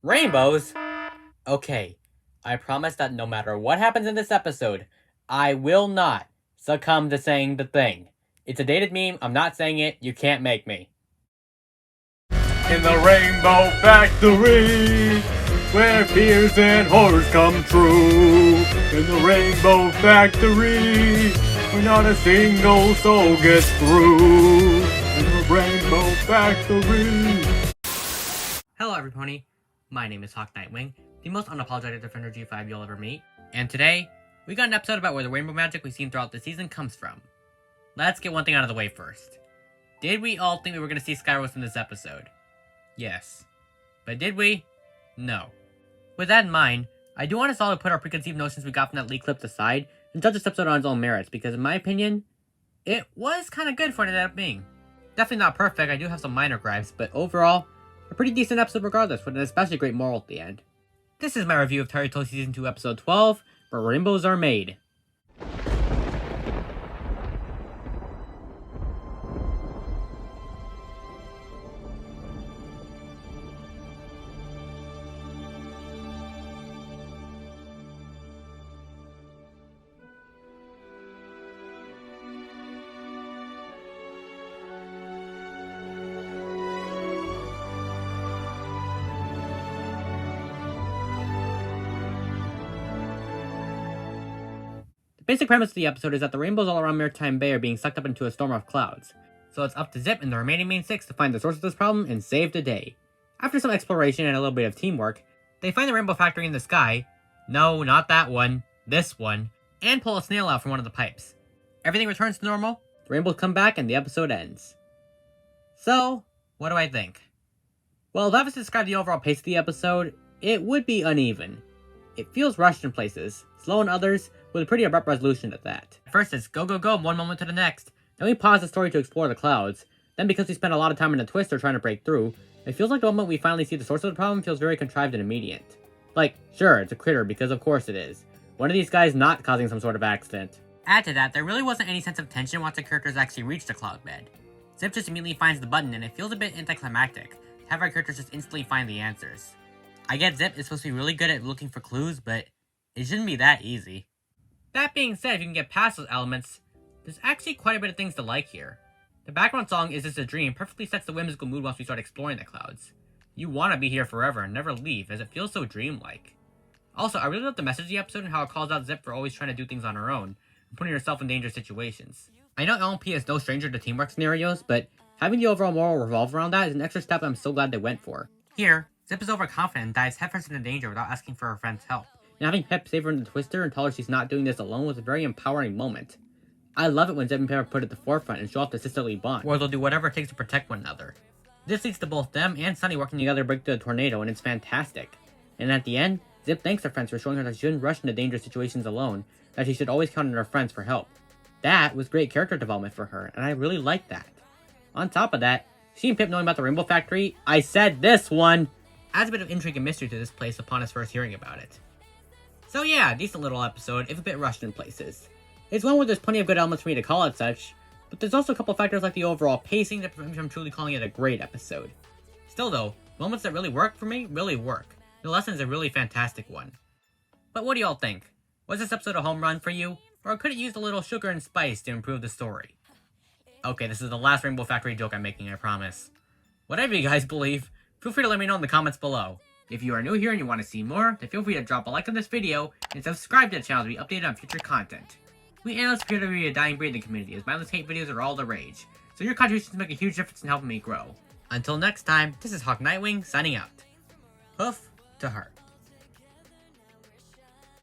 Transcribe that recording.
Rainbows? Okay, I promise that no matter what happens in this episode, I will not succumb to saying the thing. It's a dated meme, I'm not saying it, you can't make me. In the Rainbow Factory, where fears and horrors come true. In the Rainbow Factory, where not a single soul gets through. In the Rainbow Factory. Hello everybody, my name is Hawk Nightwing, the most unapologetic Defender G5 you'll ever meet, and today, we got an episode about where the rainbow magic we've seen throughout the season comes from. Let's get one thing out of the way first. Did we all think we were going to see Skyros in this episode? Yes. But did we? No. With that in mind, I do want us all to put our preconceived notions we got from that leak clips aside and judge this episode on its own merits, because in my opinion, it was kind of good for what it ended up being. Definitely not perfect, I do have some minor gripes, but overall, a pretty decent episode regardless, with an especially great moral at the end. This is my review of Terry Told Season 2 Episode 12, Where Rainbows Are Made. The basic premise of the episode is that the rainbows all around Maritime Bay are being sucked up into a storm of clouds, so it's up to Zip and the remaining main six to find the source of this problem and save the day. After some exploration and a little bit of teamwork, they find the rainbow factory in the sky, no, not that one, this one, and pull a snail out from one of the pipes. Everything returns to normal, the rainbows come back, and the episode ends. So, what do I think? Well, if I was to describe the overall pace of the episode, it would be uneven. It feels rushed in places, slow in others, with a pretty abrupt resolution at that. First it's go go go from one moment to the next, then we pause the story to explore the clouds, then because we spend a lot of time in the twister trying to break through, it feels like the moment we finally see the source of the problem feels very contrived and immediate. Like, sure, it's a critter because of course it is. One of these guys not causing some sort of accident. Add to that, there really wasn't any sense of tension once the characters actually reached the cloud bed. Zip just immediately finds the button and it feels a bit anticlimactic to have our characters just instantly find the answers. I get Zip is supposed to be really good at looking for clues, but it shouldn't be that easy. That being said, if you can get past those elements, there's actually quite a bit of things to like here. The background song, Is This a Dream, perfectly sets the whimsical mood once we start exploring the clouds. You want to be here forever and never leave, as it feels so dreamlike. Also, I really love the message of the episode and how it calls out Zip for always trying to do things on her own, and putting herself in dangerous situations. I know LMP is no stranger to teamwork scenarios, but having the overall moral revolve around that is an extra step I'm so glad they went for. Here, Zip is overconfident and dives headfirst into danger without asking for her friend's help. And having Pep save her in the twister and tell her she's not doing this alone was a very empowering moment. I love it when Zip and Pep are put at the forefront and show off the sisterly bond, where they'll do whatever it takes to protect one another. This leads to both them and Sunny working together to break through the tornado, and it's fantastic. And at the end, Zip thanks her friends for showing her that she shouldn't rush into dangerous situations alone, that she should always count on her friends for help. That was great character development for her, and I really liked that. On top of that, she and Pip knowing about the Rainbow Factory, I said this one, adds a bit of intrigue and mystery to this place upon us first hearing about it. So yeah, decent little episode, if a bit rushed in places. It's one where there's plenty of good elements for me to call it such, but there's also a couple factors like the overall pacing that prevent me from truly calling it a great episode. Still though, moments that really work for me, really work. The lesson is a really fantastic one. But what do y'all think? Was this episode a home run for you? Or could it use a little sugar and spice to improve the story? Okay, this is the last Rainbow Factory joke I'm making, I promise. Whatever you guys believe, feel free to let me know in the comments below. If you are new here and you want to see more, then feel free to drop a like on this video and subscribe to the channel to be updated on future content. We analysts appear to be a dying breed in the community, as mindless hate videos are all the rage, so your contributions make a huge difference in helping me grow. Until next time, this is Hawk Nightwing signing out. Hoof to heart.